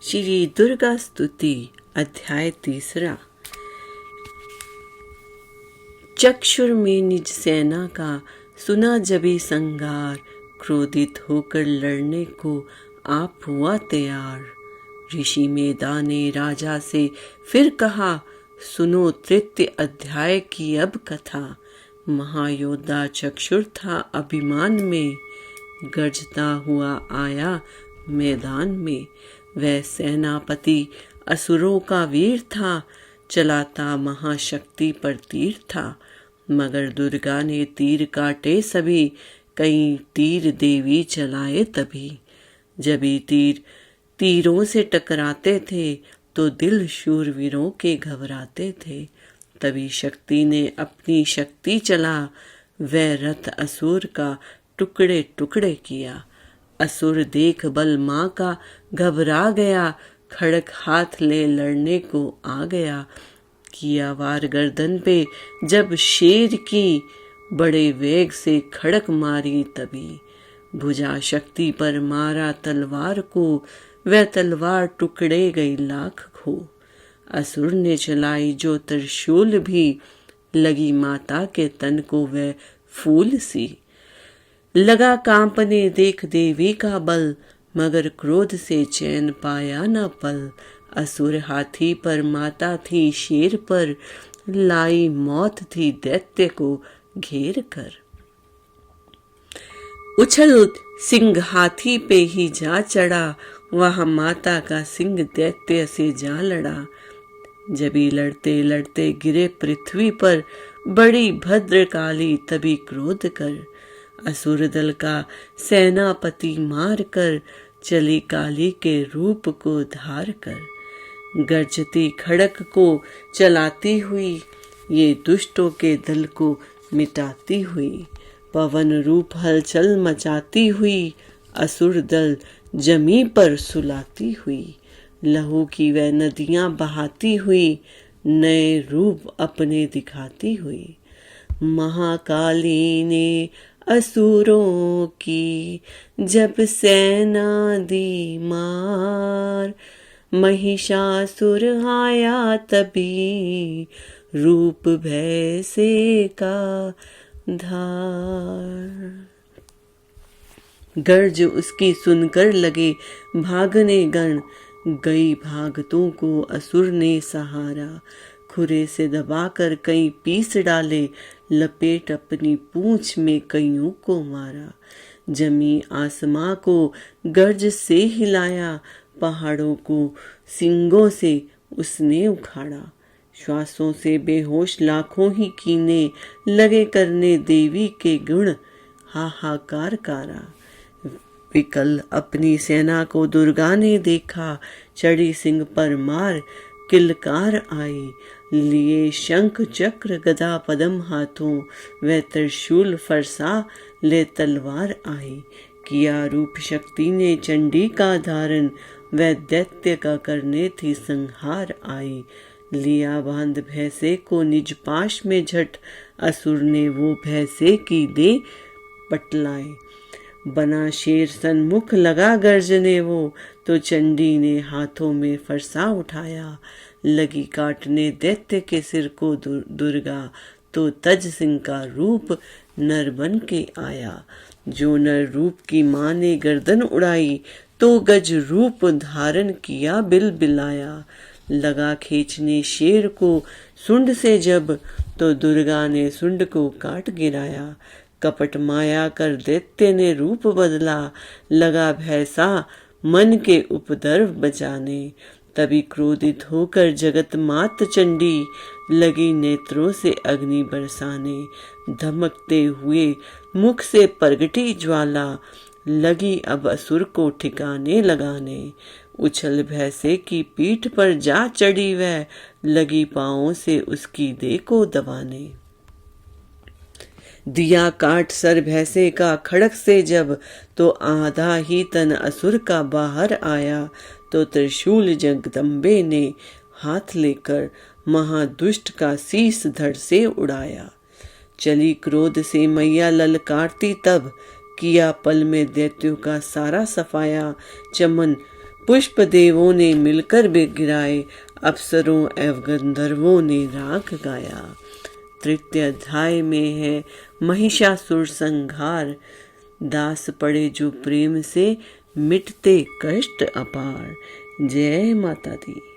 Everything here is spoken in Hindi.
श्री दुर्गा स्तुति अध्याय 3। चक्षुर में निज सेना का सुना जबी संगार, क्रोधित होकर लड़ने को आप हुआ तैयार। ऋषि मेदाने राजा से फिर कहा, सुनो तृतीय अध्याय की अब कथा। महायोद्धा चक्षुर था अभिमान में, गर्जता हुआ आया मैदान में। वह सेनापति असुरों का वीर था, चलाता महाशक्ति पर तीर था। मगर दुर्गा ने तीर काटे सभी, कई तीर देवी चलाए तभी। जब ये तीरों से टकराते थे, तो दिल शूरवीरों के घबराते थे। तभी शक्ति ने अपनी शक्ति चला, वह रथ असुर का टुकड़े टुकड़े किया। असुर देख बल माँ का घबरा गया, खड़क हाथ ले लड़ने को आ गया। किया वार गर्दन पे जब शेर की, बड़े वेग से खड़क मारी तभी। भुजा शक्ति पर मारा तलवार को, वह तलवार टुकड़े गई लाख खो। असुर ने चलाई जो त्रिशूल भी, लगी माता के तन को वह फूल सी। लगा कांपने देख देवी का बल, मगर क्रोध से चैन पाया न पल। असुर हाथी पर, माता थी शेर पर, लाई मौत थी दैत्य को घेर कर। उछल सिंह हाथी पे ही जा चढ़ा, वहां माता का सिंह दैत्य से जा लड़ा। जबी लड़ते लड़ते गिरे पृथ्वी पर, बड़ी भद्रकाली तभी क्रोध कर। असुर दल का सेनापति मार कर, चली काली के रूप को धार कर। गर्जती खड़क को चलाती हुई, ये दुष्टों के दल को मिटाती हुई। पवन रूप हलचल मचाती हुई, असुर दल जमी पर सुलाती हुई। लहू की वह नदियां बहाती हुई, नए रूप अपने दिखाती हुई। महाकाली ने असुरों की जब सेना दी मार, महिषासुर आया तभी, रूप भय से का धार। गर्ज उसकी सुनकर लगे भागने गण, गई भागतों को असुर ने सहारा। खुरे से दबाकर कई पीस डाले, लपेट अपनी पूंछ में कईयों को मारा। जमी आसमां को गर्ज से हिलाया, पहाड़ों को सींगों से उसने उखाड़ा। श्वासों से बेहोश लाखों ही कीने, लगे करने देवी के गुण हाहाकार कारा। विकल अपनी सेना को दुर्गा ने देखा, चढ़ी सिंह पर मार किलकार आई। लिए शंख चक्र गदा पदम हाथों, वह त्रिशूल फरसा ले तलवार आई। किया रूप शक्ति ने चंडी का धारण, वह दैत्य का करने थी संहार आई। लिया बांध भैंसे को निज पाश में झट, असुर ने वो भैंसे की दे पटलाए। बना शेर सन्मुख लगा गर्जने वो, तो चंडी ने हाथों में फरसा उठाया। लगी काटने दैत्य के सिर को दुर्गा, तो तज सिंह का रूप नर बन के आया। जो नर रूप की माँ ने गर्दन उड़ाई, तो गज रूप धारण किया बिल बिलाया। लगा खींचने शेर को सुंड से जब, तो दुर्गा ने सुंड को काट गिराया। कपट माया कर दैत्य ने रूप बदला, लगा भैंसा मन के उपद्रव बचाने। तभी क्रोधित होकर जगत मात चंडी, लगी नेत्रों से अग्नि बरसाने। धमकते हुए मुख से प्रगटी ज्वाला, लगी अब असुर को ठिकाने लगाने। उछल भैंसे की पीठ पर जा चढ़ी वह, लगी पांवों से उसकी देह को दबाने। दिया काट सर भैंसे का खड़क से जब, तो आधा ही तन असुर का बाहर आया। तो त्रिशूल जगदम्बे ने हाथ लेकर, महादुष्ट का शीस धड़ से उड़ाया। चली क्रोध से मैया ललकारती तब, किया पल में दैत्यों का सारा सफाया। चमन पुष्प देवों ने मिलकर भी गिराए, अप्सरों एवं गंधर्वों ने राग गाया। तृतीय अध्याय में है महिषासुर संहार, दास पड़े जो प्रेम से मिटते कष्ट अपार। जय माता दी।